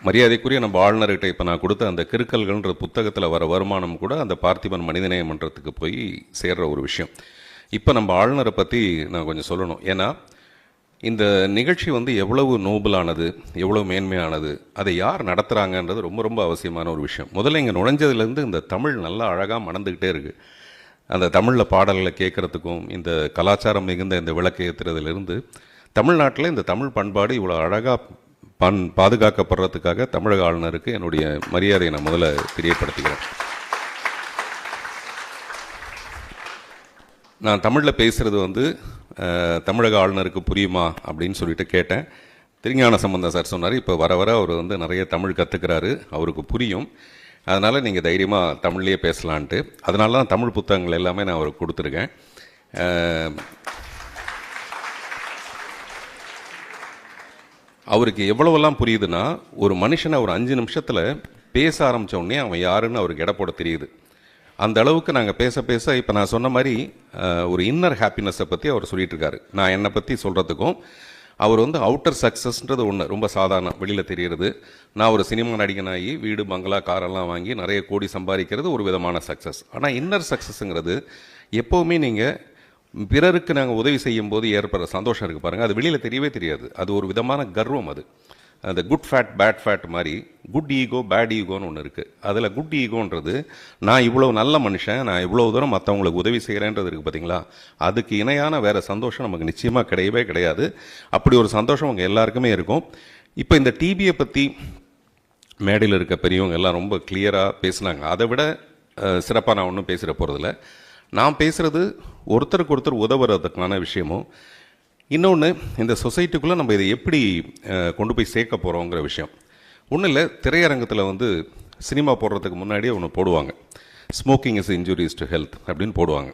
மரியாதைக்குரிய நம்ம ஆளுநர்கிட்ட இப்போ நான் கொடுத்த அந்த கிறுக்கல்கள்ன்ற புத்தகத்தில் வர வருமானம் கூட அந்த பார்த்திபன் மனிதநேய மன்றத்துக்கு போய் சேர்ற ஒரு விஷயம். இப்போ நம்ம ஆளுநரை பற்றி நான் கொஞ்சம் சொல்லணும். ஏன்னா இந்த நிகழ்ச்சி வந்து எவ்வளவு நோபலானது, எவ்வளவு மேன்மையானது, அதை யார் நடத்துகிறாங்கன்றது ரொம்ப ரொம்ப அவசியமான ஒரு விஷயம். முதல்ல இங்கே நுழைஞ்சதுலேருந்து இந்த தமிழ் நல்லா அழகாக மணந்துக்கிட்டே இருக்குது. அந்த தமிழில் பாடல்களை கேட்குறதுக்கும் இந்த கலாச்சாரம் மிகுந்த இந்த விளக்கு ஏற்றுறதுலேருந்து தமிழ்நாட்டில் இந்த தமிழ் பண்பாடு இவ்வளோ அழகாக பாதுகாக்கப்படுறதுக்காக தமிழக ஆளுநருக்கு என்னுடைய மரியாதையை நான் முதல்ல தெரியப்படுத்திக்கிறேன். நான் தமிழில் பேசுகிறது வந்து தமிழக ஆளுநருக்கு புரியுமா அப்படின்னு சொல்லிட்டு கேட்டேன். திருஞான சம்பந்தன் சார் சொன்னார், இப்போ வர வர அவர் வந்து நிறைய தமிழ் கற்றுக்கிறாரு, அவருக்கு புரியும், அதனால் நீங்கள் தைரியமாக தமிழ்லேயே பேசலான்ட்டு. அதனால தான் தமிழ் புத்தகங்கள் எல்லாமே நான் அவருக்கு கொடுத்துருக்கேன். அவருக்கு எவ்வளவெல்லாம் புரியுதுன்னா, ஒரு மனுஷனை ஒரு 5 நிமிஷத்தில் பேச ஆரம்பித்த உடனே அவன் யாருன்னு அவருக்கு எடை போட தெரியுது. அந்த அளவுக்கு நாங்கள் பேச பேச இப்போ நான் சொன்ன மாதிரி ஒரு இன்னர் ஹாப்பினஸை பற்றி அவர் சொல்லிகிட்டு இருக்காரு. நான் என்னை பற்றி சொல்கிறதுக்கும் அவர் வந்து அவுட்டர் சக்ஸஸ்ன்றது ஒன்று ரொம்ப சாதாரண வெளியில் தெரிகிறது. நான் ஒரு சினிமா நடிகனாகி வீடு பங்களா காரெல்லாம் வாங்கி நிறைய கோடி சம்பாதிக்கிறது ஒரு விதமான சக்ஸஸ். ஆனால் இன்னர் சக்ஸஸ்ங்கிறது எப்போவுமே நீங்கள் பிறருக்கு நாங்கள் உதவி செய்யும் போது ஏற்படுற சந்தோஷம் இருக்குது பாருங்கள், அது வெளியில் தெரியவே தெரியாது. அது ஒரு விதமான கர்வம். அது அந்த குட் ஃபேட் பேட் ஃபேட் மாதிரி குட் ஈகோ பேட் ஈகோன்னு ஒன்று இருக்குது. அதில் குட் ஈகோன்றது நான் இவ்வளோ நல்ல மனுஷன், நான் இவ்வளோ தூரம் மற்றவங்களுக்கு உதவி செய்கிறேன்றது இருக்குது பார்த்தீங்களா, அதுக்கு இணையான வேறு சந்தோஷம் நமக்கு நிச்சயமாக கிடையவே கிடையாது. அப்படி ஒரு சந்தோஷம் அவங்க எல்லாருக்குமே இருக்கும். இப்போ இந்த டிபியை பற்றி மேடையில் இருக்க பெரியவங்க எல்லாம் ரொம்ப கிளியராக பேசுனாங்க. அதை விட சிறப்பாக நான் ஒன்றும் பேசுகிற போகிறதில்ல. நான் பேசுகிறது ஒருத்தருக்கு ஒருத்தர் உதவுறதுக்கான விஷயமும், இன்னொன்று இந்த சொசைட்டிக்குள்ளே நம்ம இதை எப்படி கொண்டு போய் சேர்க்க போகிறோங்கிற விஷயம். ஒன்றும் இல்லை, திரையரங்கத்தில் வந்து சினிமா போடுறதுக்கு முன்னாடியே ஒன்று போடுவாங்க, smoking is injurious to health அப்படின்னு போடுவாங்க.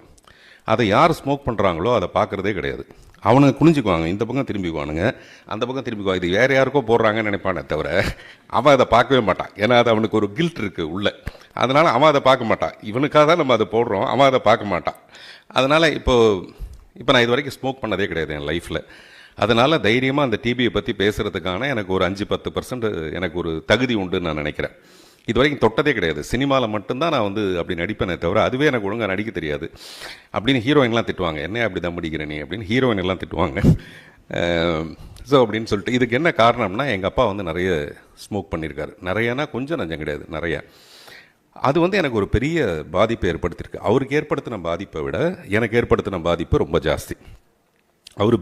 அதை யார் ஸ்மோக் பண்ணுறாங்களோ அதை பார்க்குறதே கிடையாது. அவனுங்க குனிஞ்சுக்குவாங்க, இந்த பக்கம் திரும்பிக்குவானுங்க, அந்த பக்கம் திரும்பிக்குவாங்க. இது வேறு யாருக்கோ போடுறாங்கன்னு நினைப்பானே தவிர அவன் அதை பார்க்கவே மாட்டான். ஏன்னா அது அவனுக்கு ஒரு கில்ட் இருக்குது உள்ள, அதனால் அவன் அதை பார்க்க மாட்டான். இவனுக்காக தான் நம்ம அதை போடுறோம், அவன் அதை பார்க்க மாட்டான். அதனால் இப்போ நான் இது வரைக்கும் ஸ்மோக் பண்ணதே கிடையாது என் லைஃப்பில். அதனால் தைரியமாக அந்த டிபியை பற்றி பேசுகிறதுக்கான எனக்கு ஒரு 5-10% எனக்கு ஒரு தகுதி உண்டுன்னு நான் நினைக்கிறேன். இது வரைக்கும் தொட்டதே கிடையாது. சினிமாவில் மட்டும்தான் நான் வந்து அப்படி நடிப்பேனே தவிர அதுவே எனக்கு ஒழுங்காக நடிக்க தெரியாது அப்படின்னு ஹீரோயின்லாம் திட்டுவாங்க. என்ன அப்படி தான் முடிக்கிற நீ அப்படின்னு ஹீரோயின் எல்லாம் திட்டுவாங்க. ஸோ அப்படின்னு சொல்லிட்டு இதுக்கு என்ன காரணம்னா, எங்கள் அப்பா வந்து நிறைய ஸ்மோக் பண்ணியிருக்காரு. நிறையனா கொஞ்சம் நஞ்சம் கிடையாது, நிறையா. அது வந்து எனக்கு ஒரு பெரிய பாதிப்பை ஏற்படுத்தியிருக்கு. அவருக்கு ஏற்படுத்தின பாதிப்பை விட எனக்கு ஏற்படுத்தின பாதிப்பு ரொம்ப ஜாஸ்தி. அவர்